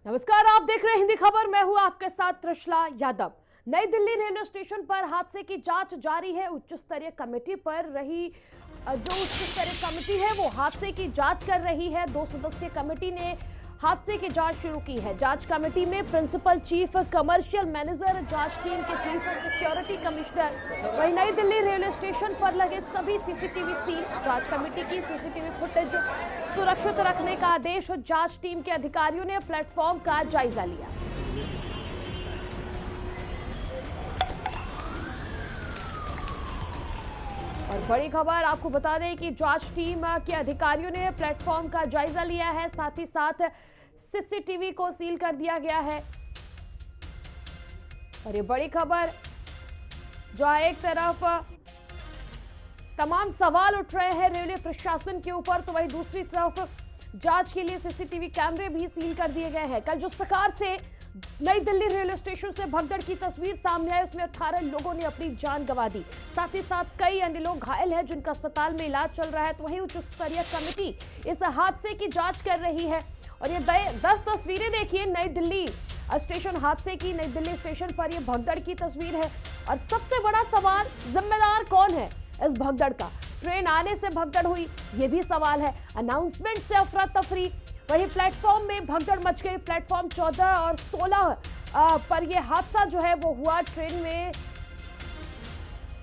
नमस्कार, आप देख रहे हैं हिंदी खबर। मैं हूं आपके साथ त्रिशला यादव। नई दिल्ली रेलवे स्टेशन पर हादसे की जांच जारी है। उच्च स्तरीय कमेटी पर रही जो उच्च स्तरीय कमेटी है वो हादसे की जांच कर रही है। 2 सदस्यीय कमेटी ने हादसे की जांच शुरू की है। जांच कमेटी में प्रिंसिपल चीफ कमर्शियल मैनेजर, जांच टीम के चीफ सिक्योरिटी कमिश्नर, वहीं नई दिल्ली रेलवे स्टेशन पर लगे सभी सीसीटीवी सील। जांच कमेटी की सीसीटीवी फुटेज सुरक्षित रखने का आदेश। जांच टीम के अधिकारियों ने प्लेटफॉर्म का जायजा लिया। और बड़ी खबर आपको बता दें कि जांच टीम के अधिकारियों ने प्लेटफॉर्म का जायजा लिया है, साथ ही साथ सीसीटीवी को सील कर दिया गया है। और ये बड़ी खबर जो है, एक तरफ तमाम सवाल उठ रहे हैं रेलवे प्रशासन के ऊपर, तो वहीं दूसरी तरफ जांच के लिए सीसीटीवी कैमरे भी सील कर दिए गए हैं। कल जिस प्रकार से नई दिल्ली रेलवे स्टेशन से भगदड़ की तस्वीर सामने आई, उसमें 18 लोगों ने अपनी जान गंवा दी। साथ ही साथ कई अन्य लोग घायल हैं जिनका अस्पताल में इलाज चल रहा है। तो वहीं उच्च स्तरीय कमेटी इस हादसे की जांच कर रही है। और ये 10 तस्वीरें देखिए नई दिल्ली स्टेशन हादसे की। नई दिल्ली स्टेशन पर ये भगदड़ की तस्वीर है। और सबसे बड़ा सवाल, जिम्मेदार कौन है इस भगदड़ का? ट्रेन आने से भगदड़ हुई, ये भी सवाल है। अनाउंसमेंट से अफरा तफरी, वही प्लेटफॉर्म में भगदड़ मच गई। प्लेटफॉर्म 14 और 16 पर यह हादसा जो है वो हुआ।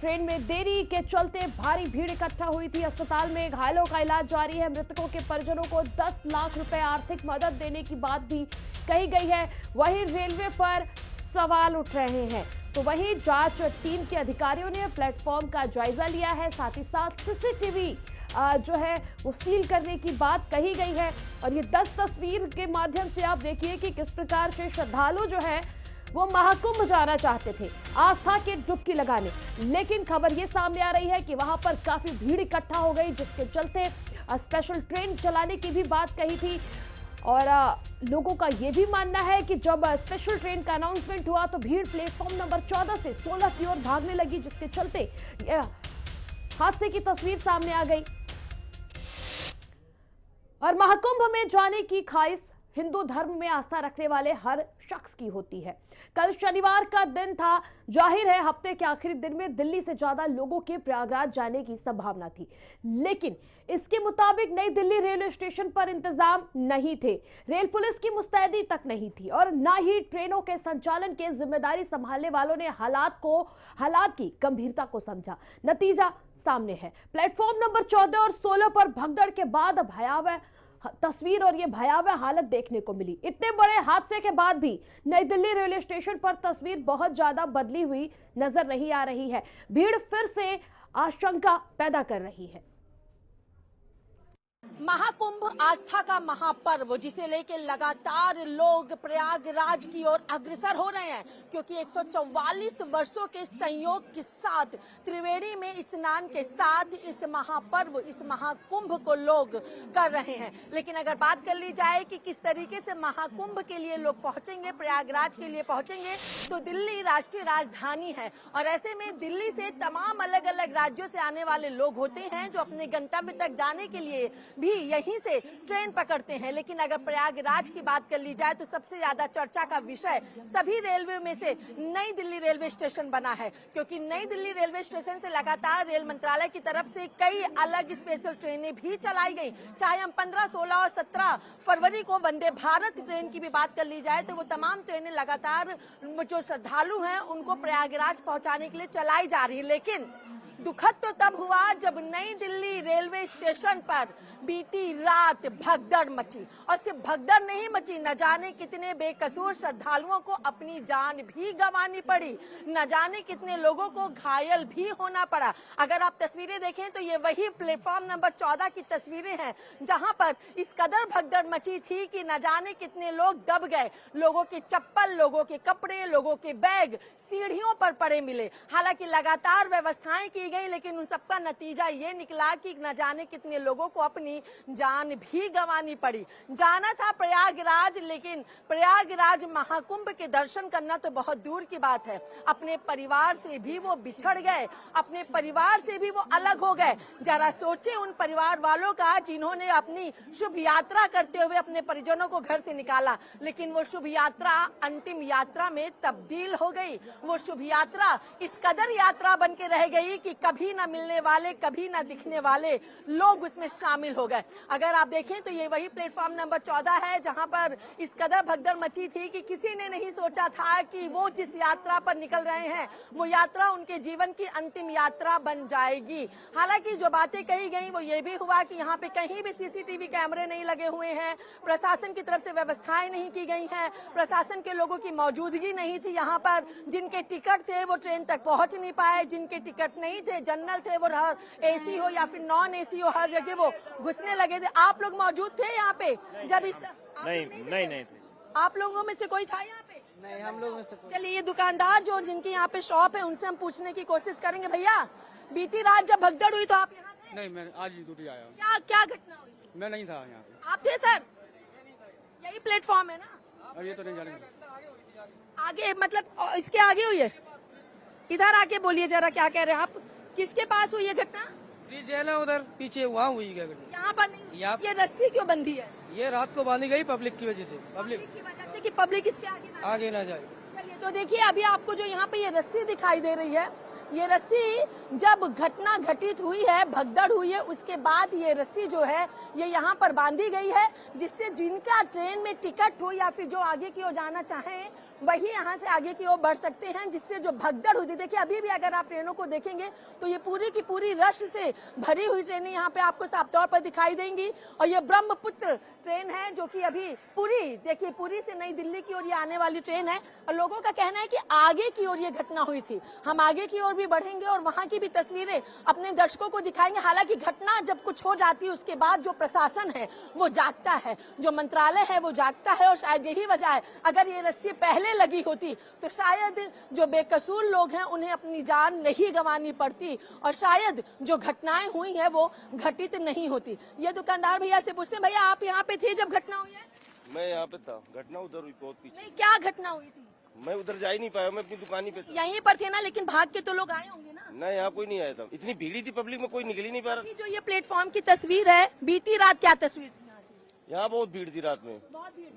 ट्रेन में देरी के चलते भारी भीड़ इकट्ठा हुई थी। अस्पताल में घायलों का इलाज जारी है। मृतकों के परिजनों को 10 लाख रुपए आर्थिक मदद देने की बात भी कही गई है। वहीं रेलवे पर सवाल उठ रहे हैं। तो वहीं जांच टीम के अधिकारियों ने प्लेटफॉर्म का जायजा लिया है, साथ ही साथ सीसीटीवी जो है वो सील करने की बात कही गई है। और ये 10 तस्वीर के माध्यम से आप देखिए कि किस प्रकार से श्रद्धालु जो है वो महाकुंभ जाना चाहते थे, आस्था की डुबकी लगाने, लेकिन खबर ये सामने आ रही है कि वहां पर काफी भीड़ इकट्ठा हो गई, जिसके चलते स्पेशल ट्रेन चलाने की भी बात कही थी। और लोगों का यह भी मानना है कि जब स्पेशल ट्रेन का अनाउंसमेंट हुआ तो भीड़ प्लेटफॉर्म नंबर 14 से 16 की ओर भागने लगी, जिसके चलते हादसे की तस्वीर सामने आ गई। और महाकुंभ में जाने की ख्वाहिश हिंदू धर्म में आस्था रखने वाले हर शख्स की होती है। कल शनिवार का दिन था। जाहिर है हफ्ते के आखिरी दिन में दिल्ली से ज्यादा लोगों के प्रयागराज जाने की संभावना थी, लेकिन इसके मुताबिक नई दिल्ली रेलवे स्टेशन पर इंतजाम नहीं थे। रेल पुलिस की मुस्तैदी तक नहीं थी और न ही ट्रेनों के संचालन के जिम्मेदारी संभालने वालों ने हालात की गंभीरता को समझा। नतीजा सामने है। प्लेटफॉर्म नंबर 14 और 16 पर भगदड़ के बाद भयावह तस्वीर और ये भयावह हालत देखने को मिली। इतने बड़े हादसे के बाद भी नई दिल्ली रेलवे स्टेशन पर तस्वीर बहुत ज्यादा बदली हुई नजर नहीं आ रही है। भीड़ फिर से आशंका पैदा कर रही है। महाकुंभ आस्था का महापर्व, जिसे लेकर लगातार लोग प्रयागराज की ओर अग्रसर हो रहे हैं, क्योंकि 144 वर्षों के संयोग के साथ त्रिवेणी में स्नान के साथ इस महापर्व, इस महाकुंभ को लोग कर रहे हैं। लेकिन अगर बात कर ली जाए कि किस तरीके से महाकुंभ के लिए लोग पहुंचेंगे, प्रयागराज के लिए पहुंचेंगे, तो दिल्ली राष्ट्रीय राजधानी है और ऐसे में दिल्ली से तमाम अलग अलग राज्यों से आने वाले लोग होते हैं जो अपने गंतव्य तक जाने के लिए भी यहीं से ट्रेन पकड़ते हैं। लेकिन अगर प्रयागराज की बात कर ली जाए तो सबसे ज्यादा चर्चा का विषय सभी रेलवे में से नई दिल्ली रेलवे स्टेशन बना है, क्योंकि नई दिल्ली रेलवे स्टेशन से लगातार रेल मंत्रालय की तरफ से कई अलग स्पेशल ट्रेनें भी चलाई गई। चाहे हम 15, 16 और 17 फरवरी को वंदे भारत ट्रेन की भी बात कर ली जाए तो वो तमाम ट्रेनें लगातार जो श्रद्धालु हैं उनको प्रयागराज पहुंचाने के लिए चलाई जा रही है। लेकिन दुखद तो तब हुआ जब नई दिल्ली रेलवे स्टेशन पर बीती रात भगदड़ मची, और सिर्फ भगदड़ नहीं मची, न जाने कितने बेकसूर श्रद्धालुओं को अपनी जान भी गंवानी पड़ी, न जाने कितने लोगों को घायल भी होना पड़ा। अगर आप तस्वीरें देखें तो ये वही प्लेटफॉर्म नंबर 14 की तस्वीरें हैं, जहां पर इस कदर भगदड़ मची थी कि न जाने कितने लोग दब गए। लोगों के चप्पल, लोगों के कपड़े, लोगों के बैग सीढ़ियों पर पड़े मिले। हालांकि लगातार व्यवस्थाएं की गई, लेकिन उन सबका नतीजा ये निकला कि न जाने कितने लोगों को अपनी जान भी गंवानी पड़ी। जाना था प्रयागराज, लेकिन प्रयागराज महाकुंभ के दर्शन करना तो बहुत दूर की बात है, अपने परिवार से भी वो बिछड़ गए, अपने परिवार से भी वो अलग हो गए। जरा सोचे उन परिवार वालों का जिन्होंने अपनी शुभ यात्रा करते हुए अपने परिजनों को घर से निकाला, लेकिन वो शुभ यात्रा अंतिम यात्रा में तब्दील हो गई। वो शुभ यात्रा इस कदर यात्रा बन के रह गई कि कभी ना मिलने वाले, कभी ना दिखने वाले लोग उसमें शामिल हो गए। अगर आप देखें तो ये वही प्लेटफॉर्म नंबर 14 है जहां पर इस कदर भगदड़ मची थी कि किसी ने नहीं सोचा था कि वो जिस यात्रा पर निकल रहे हैं वो यात्रा उनके जीवन की अंतिम यात्रा बन जाएगी। हालांकि जो बातें कही गई वो ये भी हुआ कि यहाँ पे कहीं भी सीसीटीवी कैमरे नहीं लगे हुए हैं, प्रशासन की तरफ से व्यवस्थाएं नहीं की गई हैं, प्रशासन के लोगों की मौजूदगी नहीं थी यहाँ पर। जिनके टिकट थे वो ट्रेन तक पहुंच नहीं पाए, जिनके टिकट नहीं थे, जनरल थे, वो एसी हो या फिर नॉन एसी हो, हर जगह वो घुसने लगे थे। आप लोग मौजूद थे यहाँ पे जब इस नहीं थे। आप लोगों में से कोई था यहाँ पे? नहीं, हम लोग में से कोई। चलिए ये दुकानदार जो जिनकी यहाँ पे शॉप है उनसे हम पूछने की कोशिश करेंगे। भैया, बीती रात जब भगदड़ हुई तो आप यहाँ थे? नहीं, मैं आज ही ड्यूटी आया हूँ। क्या क्या घटना हुई? मैं नहीं था यहाँ पे। आप थे सर? यही प्लेटफॉर्म है ना? और ये तो नहीं जानेंगे। आगे मतलब इसके आगे हुई है? इधर आके बोलिए जरा, क्या कह रहे हैं आप? किसके पास हुई है घटना? ब्रिज है ना उधर पीछे, वहाँ हुई क्या घटना? यहाँ पर नहीं। यहाँ ये रस्सी क्यों बंधी है? ये रात को बांधी गई पब्लिक की वजह से। पब्लिक की वजह से कि पब्लिक इसके आगे ना जाए। चलिए तो देखिए, अभी आपको जो यहाँ पे ये रस्सी दिखाई दे रही है, ये रस्सी जब घटना घटित हुई है, भगदड़ हुई है, उसके बाद ये रस्सी जो है ये यहाँ पर बांधी गई है, जिससे जिनका ट्रेन में टिकट हो या फिर जो आगे की ओर जाना चाहें वही यहाँ से आगे की ओर बढ़ सकते हैं, जिससे जो भगदड़ हुई। देखिए अभी भी अगर आप ट्रेनों को देखेंगे तो ये पूरी की पूरी रश से भरी हुई ट्रेनें यहाँ पे आपको साफ तौर पर दिखाई देंगी। और ये ब्रह्मपुत्र ट्रेन है जो कि अभी देखिए पुरी से नई दिल्ली की ओर ये आने वाली ट्रेन है। और लोगों का कहना है कि आगे की ओर ये घटना हुई थी। हम आगे की ओर भी बढ़ेंगे और वहां की भी तस्वीरें अपने दर्शकों को दिखाएंगे। हालांकि घटना जब कुछ हो जाती है उसके बाद जो प्रशासन है वो जागता है, जो मंत्रालय है वो जागता है। और शायद यही वजह है, अगर ये रस्सी पहले लगी होती तो शायद जो बेकसूर लोग हैं उन्हें अपनी जान नहीं गंवानी पड़ती और शायद जो घटनाएं हुई हैं वो घटित नहीं होती। ये दुकानदार भैया से पूछते हैं, भैया आप यहाँ पे थे जब घटना हुई है? मैं यहाँ पे था, घटना उधर हुई बहुत पीछे। नहीं, क्या घटना हुई थी? मैं उधर जा ही नहीं पाया, मैं अपनी दुकान ही पे था। यहीं पर थे ना, लेकिन भाग के तो लोग आए होंगे ना? नहीं, यहाँ कोई नहीं आया था, इतनी भीड़ थी पब्लिक में, कोई निकल ही नहीं पा रहा। जो ये प्लेटफॉर्म की तस्वीर है, बीती रात क्या तस्वीर थी? यहाँ बहुत भीड़ थी रात में,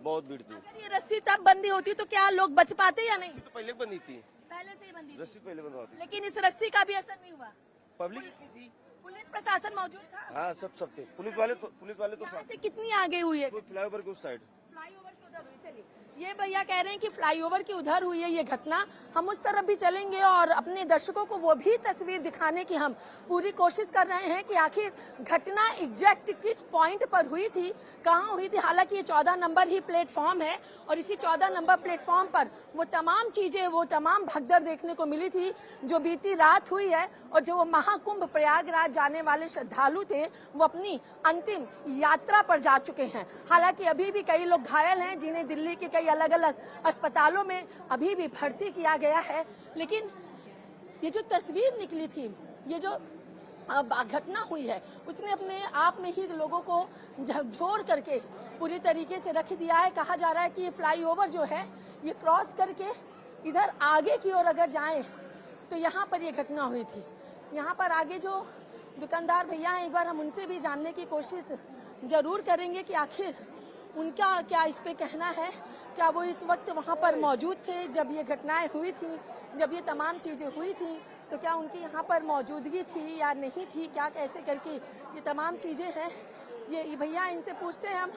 बहुत भीड़ थी। अगर ये रस्सी तब बंदी होती तो क्या लोग बच पाते या नहीं? तो पहले बंदी थी, पहले से ही बंदी थी। रस्सी पहले बंधवाती। लेकिन इस रस्सी का भी असर नहीं हुआ? पब्लिक इतनी थी। पुलिस प्रशासन मौजूद था? हाँ, सब थे। पुलिस वाले तो यहाँ से कितनी आगे हुई है? फ्लाईओवर के उस साइड। फ्लाईओवर की उधर हुई। चलिए, ये भैया कह रहे हैं कि फ्लाईओवर की उधर हुई है ये घटना। हम उस तरफ भी चलेंगे और अपने दर्शकों को वो भी तस्वीर दिखाने की हम पूरी कोशिश कर रहे हैं कि आखिर घटना एग्जैक्ट किस पॉइंट पर हुई थी, कहाँ हुई थी। हालांकि ये 14 नंबर ही प्लेटफॉर्म है और इसी 14 नंबर प्लेटफॉर्म पर वो तमाम चीजें, वो तमाम भगदड़ देखने को मिली थी जो बीती रात हुई है। और जो वो महाकुंभ प्रयागराज जाने वाले श्रद्धालु थे वो अपनी अंतिम यात्रा पर जा चुके हैं। हालांकि अभी भी कई लोग घायल हैं जिन्हें दिल्ली के कई अलग अलग अस्पतालों में अभी भी भर्ती किया गया है। लेकिन ये जो तस्वीर निकली थी, ये जो घटना हुई है, उसने अपने आप में ही लोगों को झकझोर करके पूरी तरीके से रख दिया है। कहा जा रहा है कि ये फ्लाईओवर जो है ये क्रॉस करके इधर आगे की ओर अगर जाएं तो यहाँ पर ये घटना हुई थी। यहाँ पर आगे जो दुकानदार भैया हैं, एक बार हम उनसे भी जानने की कोशिश जरूर करेंगे कि आखिर उनका क्या इस पे कहना है। क्या वो इस वक्त वहाँ पर मौजूद थे जब ये घटनाएं हुई थी, जब ये तमाम चीजें हुई थी, तो क्या उनकी यहाँ पर मौजूदगी थी या नहीं थी, क्या कैसे करके ये तमाम चीजें हैं। ये भैया, इनसे पूछते हैं हम।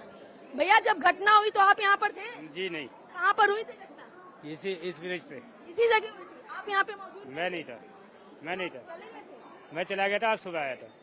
भैया, जब घटना हुई तो आप यहाँ पर थे? जी नहीं। कहाँ पर हुई थी घटना? इस विलेज पे। इसी जगह हुई थी? आप यहाँ पे मौजूद? मैं नहीं था। चले गए थे? मैं चला गया था, आज सुबह आया था।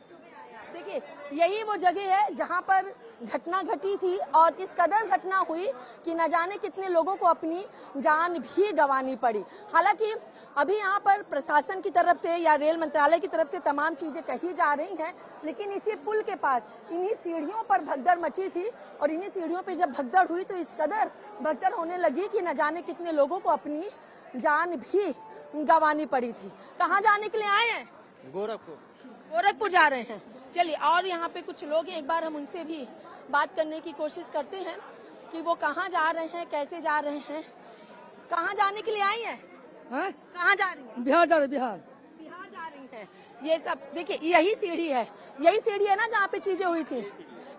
देखिए, यही वो जगह है जहां पर घटना घटी थी और इस कदर घटना हुई कि न जाने कितने लोगों को अपनी जान भी गंवानी पड़ी। हालांकि अभी यहाँ पर प्रशासन की तरफ से या रेल मंत्रालय की तरफ से तमाम चीजें कही जा रही हैं, लेकिन इसी पुल के पास इन्हीं सीढ़ियों पर भगदड़ मची थी और इन्हीं सीढ़ियों पे जब भगदड़ हुई तो इस कदर भगदड़ होने लगी कि न जाने कितने लोगों को अपनी जान भी गंवानी पड़ी थी। कहाँ जाने के लिए आए हैं? गोरखपुर जा रहे हैं। चलिए, और यहाँ पे कुछ लोग हैं, एक बार हम उनसे भी बात करने की कोशिश करते हैं कि वो कहाँ जा रहे हैं, कैसे जा रहे हैं, कहाँ जाने के लिए आई हैं? कहाँ जा रही हैं? बिहार जा रहे बिहार जा रही हैं। ये सब देखिए, यही सीढ़ी है ना जहाँ पे चीजें हुई थी।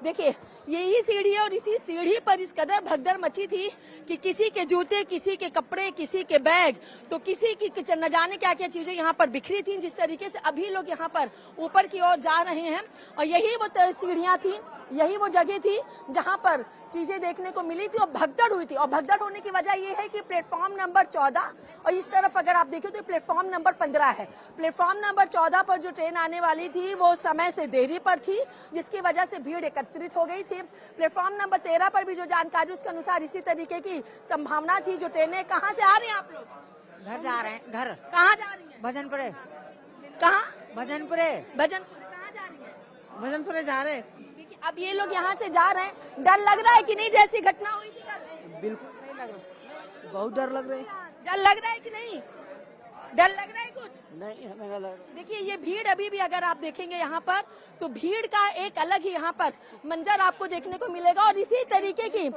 देखिए, यही सीढ़ी है और इसी सीढ़ी पर इस कदर भगदड़ मची थी कि किसी के जूते, किसी के कपड़े, किसी के बैग, तो किसी की न जाने क्या क्या चीजें यहाँ पर बिखरी थी। जिस तरीके से अभी लोग यहाँ पर ऊपर की ओर जा रहे हैं, और यही वो सीढ़ियाँ थी, यही वो जगह थी जहाँ पर चीजें देखने को मिली थी और भगदड़ हुई थी। और भगदड़ होने की वजह ये है कि प्लेटफॉर्म नंबर 14 और इस तरफ अगर आप देखिए तो प्लेटफॉर्म नंबर 15 है। प्लेटफॉर्म नंबर 14 पर जो ट्रेन आने वाली थी वो समय से देरी पर थी, जिसकी वजह से भीड़ एकत्रित हो गई थी। प्लेटफॉर्म नंबर 13 पर भी जो जानकारी उसके अनुसार इसी तरीके की संभावना थी। जो ट्रेनें कहाँ से आ रही हैं आप लोग? घर जा रहे हैं। घर कहाँ जा रही है? भजनपुरे। कहाँ? भजनपुरे। भजनपुर। कहाँ जा रही है? भजनपुरे जा रहे। देखिए, अब ये लोग यहाँ से जा रहे हैं, डर लग रहा है कि नहीं? जैसी घटना हुई थी कल, बिल्कुल नहीं लग रहा, बहुत डर लग रहा है। डर लग रहा है कि नहीं? डर लग रहा है कुछ? नहीं, हमें लग रहा। देखिए, ये भीड़ अभी भी अगर आप देखेंगे यहाँ पर, तो भीड़ का एक अलग ही यहाँ पर मंजर आपको देखने को मिलेगा। और इसी तरीके की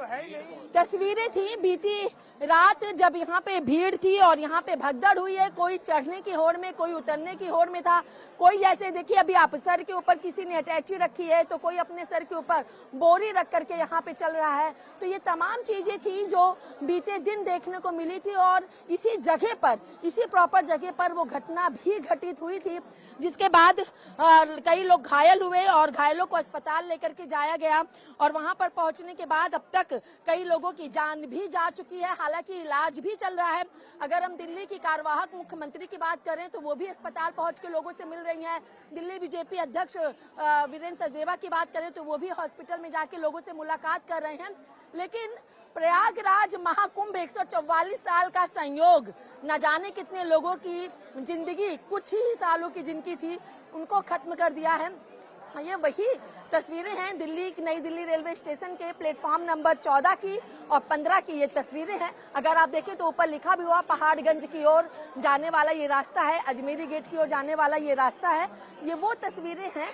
तस्वीरें थी बीती रात, जब यहाँ पे भीड़ थी और यहाँ पे भगदड़ हुई है। कोई चढ़ने की होड़ में, कोई उतरने की होड़ में था। कोई जैसे देखिए, अभी आप सर के ऊपर किसी ने अटैची रखी है, तो कोई अपने सर के ऊपर बोरी रख करके यहाँ पे चल रहा है। तो ये तमाम चीजें थी जो बीते दिन देखने को मिली थी। और इसी जगह पर, इसी प्रॉपर जगह पर वो घटना भी घटित हुई थी, जिसके बाद कई लोग घायल हुए और घायलों को अस्पताल लेकर के जाया गया। और वहां पर पहुंचने के बाद अब तक कई लोगों की जान भी जा चुकी है, हालांकि इलाज भी चल रहा है। अगर हम दिल्ली की कार्यवाहक मुख्यमंत्री की बात करें तो वो भी अस्पताल पहुंच के लोगों से मिल रही हैं। दिल्ली बीजेपी अध्यक्ष वीरेंद्र सचदेवा की बात करें तो वो भी हॉस्पिटल में जाके लोगों से मुलाकात कर रहे हैं। लेकिन प्रयागराज महाकुंभ 144 साल का संयोग, न जाने कितने लोगों की जिंदगी, कुछ ही सालों की जिनकी थी, उनको खत्म कर दिया है। ये वही तस्वीरें हैं नई दिल्ली रेलवे स्टेशन के प्लेटफॉर्म नंबर 14 की और 15 की ये तस्वीरें हैं। अगर आप देखें तो ऊपर लिखा भी हुआ पहाड़गंज की ओर जाने वाला ये रास्ता है, अजमेरी गेट की ओर जाने वाला ये रास्ता है। ये वो तस्वीरें हैं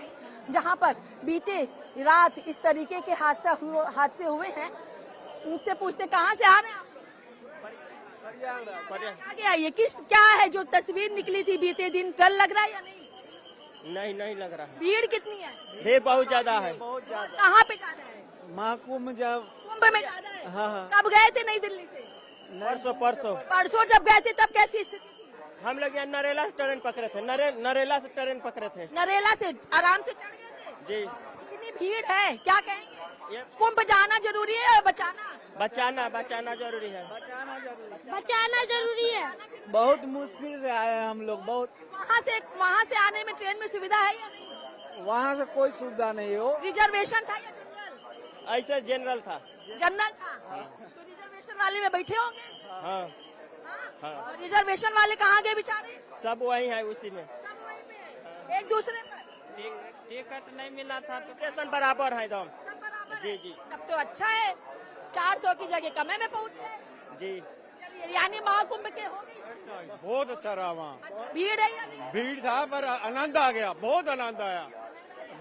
जहां पर बीते रात इस तरीके के हादसे हुए हैं। उनसे पूछते, कहाँ से आ रहे हैं आप? आगे आइए। क्या है जो तस्वीर निकली थी बीते दिन? डर लग रहा है या नहीं? नहीं लग रहा है। भीड़ कितनी है? भीड़ बहुत ज्यादा है। कहाँ पे ज्यादा है? महाकुंभ जब कुंभ में ज्यादा है। हाँ। कब गए थे नई दिल्ली से? परसों जब गए थे तब कैसी स्थिति थी? हम लोग यहाँ नरेला से ट्रेन पकड़े थे। नरेला से ट्रेन पकड़े थे। नरेला से आराम से चढ़ गए थे? जी। इतनी भीड़ है, क्या कहेंगे? कुंभ जाना जरूरी है या बचाना जरूरी है। बचाना जरूरी है। बहुत मुश्किल से आए हैं हम लोग। बहुत वहाँ से आने में ट्रेन में सुविधा है या नहीं? वहाँ से कोई सुविधा नहीं हो। रिजर्वेशन था या जनरल? ऐसे जनरल था। जनरल था। तो रिजर्वेशन वाले में बैठे होंगे। हाँ। और रिजर्वेशन वाले कहाँ गए बेचारे? सब वही है, उसी में। सब वहीं पे, एक दूसरे पर। टिकट नहीं मिला था तो स्टेशन बराबर है एकदम। सब बराबर जी है। जी। तब तो अच्छा है, 400 की जगह कमे में पहुँच गए। जी। चलिए, यानी महाकुंभ के हो गई। बहुत अच्छा रहा वहाँ। भीड़ है या नहीं? भीड़ था पर आनंद आ गया, बहुत आनंद आया,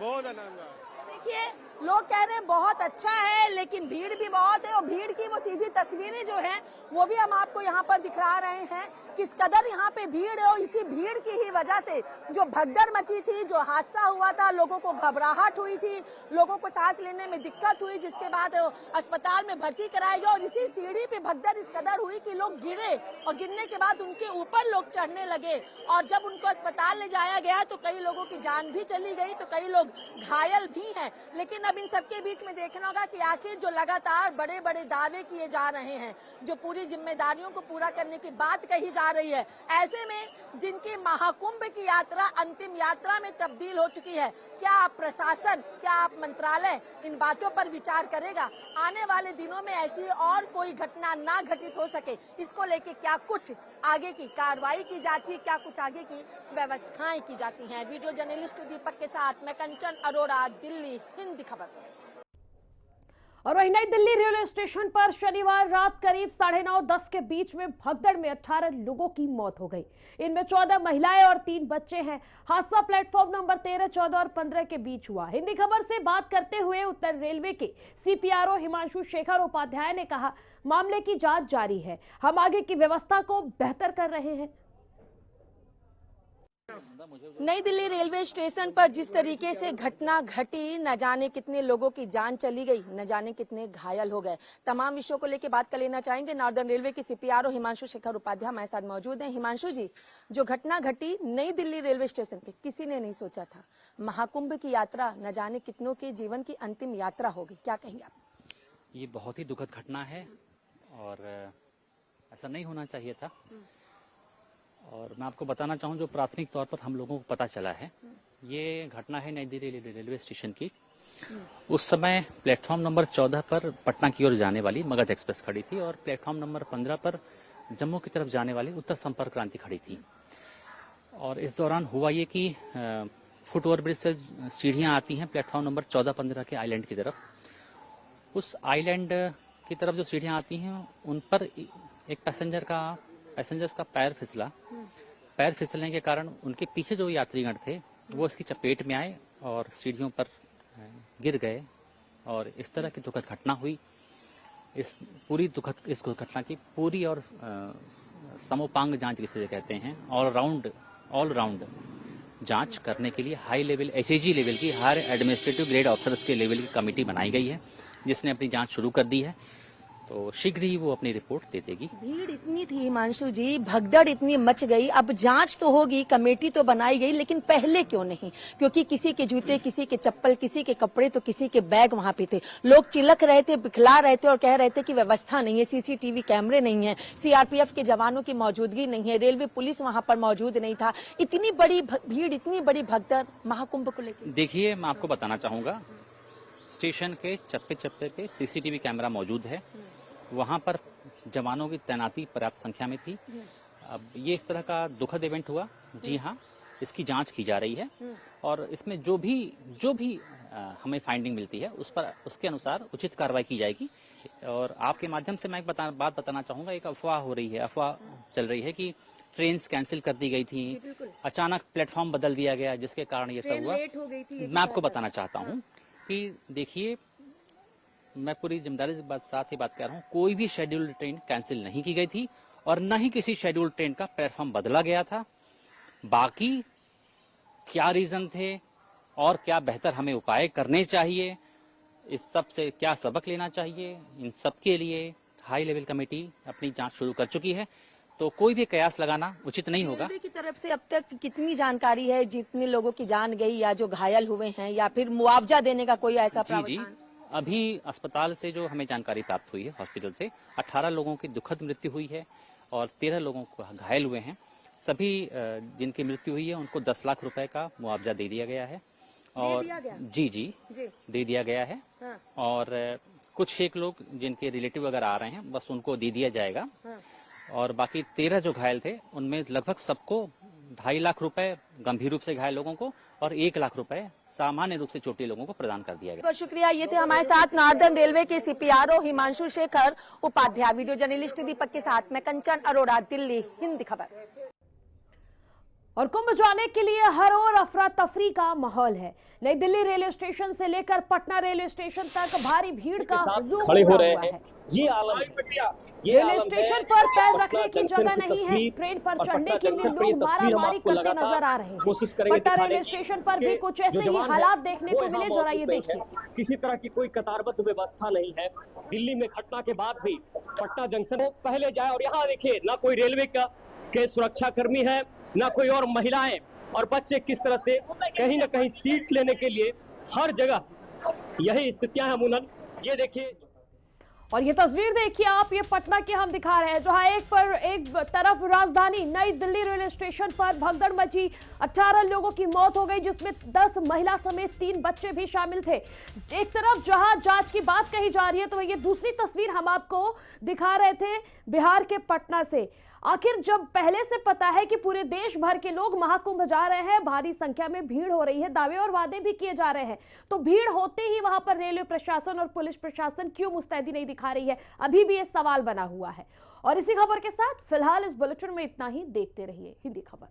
बहुत आनंद आया। देखिए, लोग कह रहे हैं बहुत अच्छा है, लेकिन भीड़ भी बहुत है। और भीड़ की वो सीधी तस्वीरें जो हैं वो भी हम आपको यहाँ पर दिखा रहे हैं, किस कदर यहाँ पे भीड़ है। और इसी भीड़ की ही वजह से जो भगदड़ मची थी, जो हादसा हुआ था, लोगों को घबराहट हुई थी, लोगों को सांस लेने में दिक्कत हुई, जिसके बाद अस्पताल में भर्ती कराया गया। और इसी सीढ़ी पे भगदड़ इस कदर हुई कि लोग गिरे और गिरने के बाद उनके ऊपर लोग चढ़ने लगे। और जब उनको अस्पताल ले जाया गया तो कई लोगों की जान भी चली गई, तो कई लोग घायल भी हैं। लेकिन अब इन सबके बीच में देखना होगा कि आखिर जो लगातार बड़े बड़े दावे किए जा रहे हैं, जो पूरी जिम्मेदारियों को पूरा करने की बात कही जा रही है, ऐसे में जिनकी महाकुंभ की यात्रा अंतिम यात्रा में तब्दील हो चुकी है, क्या आप प्रशासन, क्या आप मंत्रालय इन बातों पर विचार करेगा? आने वाले दिनों में ऐसी और कोई घटना ना घटित हो सके, इसको लेके क्या कुछ आगे की कार्रवाई की जाती है, क्या कुछ आगे की व्यवस्थाएं की जाती हैं? वीडियो जर्नलिस्ट दीपक के साथ मैं कंचन अरोड़ा, दिल्ली, हिंद खबर। और वहीं नई दिल्ली रेलवे स्टेशन पर शनिवार रात करीब 9:30-10 के बीच में भगदड़ में 18 लोगों की मौत हो गई। इनमें 14 महिलाएं और 3 बच्चे हैं। हादसा प्लेटफॉर्म नंबर 13, 14 और 15 के बीच हुआ। हिंदी खबर से बात करते हुए उत्तर रेलवे के CPRO हिमांशु शेखर उपाध्याय ने कहा, मामले की जांच जारी है, हम आगे की व्यवस्था को बेहतर कर रहे हैं। नई दिल्ली रेलवे स्टेशन पर जिस तरीके से घटना घटी, न जाने कितने लोगों की जान चली गई, न जाने कितने घायल हो गए। तमाम विषयों को लेकर बात कर लेना चाहेंगे। नॉर्दर्न रेलवे के CPRO हिमांशु शेखर उपाध्याय हमारे साथ मौजूद हैं। हिमांशु जी, जो घटना घटी नई दिल्ली रेलवे स्टेशन पे, किसी ने नहीं सोचा था महाकुंभ की यात्रा, न जाने कितनों के जीवन की अंतिम यात्रा होगी, क्या कहेंगे आप? ये बहुत ही दुखद घटना है और ऐसा नहीं होना चाहिए था। और मैं आपको बताना चाहूँ, जो प्राथमिक तौर पर हम लोगों को पता चला है, ये घटना है नई दिल्ली रेलवे स्टेशन की। उस समय प्लेटफॉर्म नंबर 14 पर पटना की ओर जाने वाली मगध एक्सप्रेस खड़ी थी और प्लेटफॉर्म नंबर 15 पर जम्मू की तरफ जाने वाली उत्तर संपर्क क्रांति खड़ी थी। और इस दौरान हुआ ये कि फुट ओवरब्रिज से सीढ़ियाँ आती हैं प्लेटफॉर्म नंबर 14-15 के आइलैंड की तरफ। उस आइलैंड की तरफ जो सीढ़ियाँ आती हैं, उन पर एक पैसेंजर्स का पैर फिसला। पैर फिसलने के कारण उनके पीछे जो यात्रीगण थे वो इसकी चपेट में आए और सीढ़ियों पर गिर गए और इस तरह की दुखद घटना हुई। इस घटना की पूरी और समोपांग जांच जिसे कहते हैं, ऑल राउंड जांच करने के लिए हाई लेवल HAG लेवल की, हायर एडमिनिस्ट्रेटिव ग्रेड ऑफिसर्स के लेवल की कमेटी बनाई गई है, जिसने अपनी जांच शुरू कर दी है। तो शीघ्र ही वो अपनी रिपोर्ट दे देगी। भीड़ इतनी थी हिमांशु जी, भगदड़ इतनी मच गई, अब जांच तो होगी, कमेटी तो बनाई गई, लेकिन पहले क्यों नहीं? क्योंकि किसी के जूते, किसी के चप्पल, किसी के कपड़े, तो किसी के बैग वहां पे थे। लोग चिल्लक रहे थे, बिखला रहे थे और कह रहे थे कि व्यवस्था नहीं है, CCTV कैमरे नहीं है, CRPF के जवानों की मौजूदगी नहीं है, रेलवे पुलिस वहां पर मौजूद नहीं था। इतनी बड़ी भीड़, इतनी बड़ी भगदड़ महाकुंभ को लेकर। देखिए, मैं आपको बताना चाहूंगा, स्टेशन के चप्पे चप्पे पे CCTV कैमरा मौजूद है। वहां पर जवानों की तैनाती पर्याप्त संख्या में थी। अब ये इस तरह का दुखद इवेंट हुआ, जी हाँ, इसकी जांच की जा रही है और इसमें जो भी हमें फाइंडिंग मिलती है उसके अनुसार उचित कार्रवाई की जाएगी। और आपके माध्यम से मैं एक बात बताना चाहूंगा, एक अफवाह चल रही है कि ट्रेन कैंसिल कर दी गई थी, अचानक प्लेटफॉर्म बदल दिया गया जिसके कारण ये सब हुआ। मैं आपको बताना चाहता हूँ कि देखिए, मैं पूरी जिम्मेदारी के साथ ही बात कर रहा हूँ, कोई भी शेड्यूल्ड ट्रेन कैंसिल नहीं की गई थी और न ही किसी शेड्यूल्ड ट्रेन का प्लेटफॉर्म बदला गया था। बाकी क्या रीजन थे और क्या बेहतर हमें उपाय करने चाहिए, इस सब से क्या सबक लेना चाहिए, इन सब के लिए हाई लेवल कमेटी अपनी जांच शुरू कर चुकी है। तो कोई भी कयास लगाना उचित नहीं होगा। रेलवे की तरफ से अब तक कितनी जानकारी है, जितने लोगों की जान गई या जो घायल हुए हैं, या फिर मुआवजा देने का कोई ऐसा प्रावधान? अभी अस्पताल से जो हमें जानकारी प्राप्त हुई है, हॉस्पिटल से 18 लोगों की दुखद मृत्यु हुई है और 13 लोगों को घायल हुए हैं। सभी जिनकी मृत्यु हुई है उनको 10 लाख रुपए का मुआवजा दे दिया गया है। और दे दिया गया? जी दे दिया गया है। हाँ। और कुछ एक लोग जिनके रिलेटिव अगर आ रहे हैं, बस उनको दे दिया जाएगा। हाँ। और बाकी 13 जो घायल थे उनमें लगभग सबको 2.5 लाख रुपए गंभीर रूप से घायल लोगों को और 1 लाख रुपए सामान्य रूप से चोटिल लोगों को प्रदान कर दिया गया। बहुत शुक्रिया। ये थे हमारे साथ नॉर्दर्न रेलवे के CPRO Himanshu Shekhar Upadhyay. Video journalist Deepak के साथ मैं कंचन अरोड़ा, दिल्ली, हिंदी खबर। और कुंभ जाने के लिए हर ओर अफरा तफरी का माहौल है। नई दिल्ली रेलवे स्टेशन से लेकर पटना रेलवे स्टेशन तक भारी भीड़ का हुजूम खड़े हो रहे हुआ है। ये आलम रेलवे स्टेशन पर पैर रखने की जगह नहीं है। ट्रेन पर चढ़ने के लिए लोग मारामारी करते नजर आ रहे हैं। पटना रेलवे स्टेशन पर भी कुछ ऐसे ही हालात देखने को मिले। जरा ये देखिए, किसी तरह की कोई कतारबद्ध व्यवस्था नहीं है। दिल्ली में घटना के बाद भी पटना जंक्शन पहले जाए और यहाँ देखिए, ना कोई रेलवे के सुरक्षा कर्मी है, ना कोई और महिलाएं और बच्चे किस तरह से कहीं ना कहीं सीट लेने के लिए हर जगह यही स्थितियां हैं। अमूनन ये देखिए, और ये तस्वीर देखिए आप, ये पटना की हम दिखा रहे हैं, जहां एक तरफ राजधानी नई दिल्ली रेलवे स्टेशन पर भगदड़ मची, 18 लोगों की मौत हो गई, जिसमें 10 महिला समेत 3 बच्चे भी शामिल थे। एक तरफ जहां जांच की बात कही जा रही है, तो ये दूसरी तस्वीर हम आपको दिखा रहे थे बिहार के पटना से। आखिर जब पहले से पता है कि पूरे देश भर के लोग महाकुंभ जा रहे हैं, भारी संख्या में भीड़ हो रही है, दावे और वादे भी किए जा रहे हैं, तो भीड़ होते ही वहां पर रेलवे प्रशासन और पुलिस प्रशासन क्यों मुस्तैदी नहीं दिखा रही है, अभी भी ये सवाल बना हुआ है। और इसी खबर के साथ फिलहाल इस बुलेटिन में इतना ही। देखते रहिए हिंदी खबर।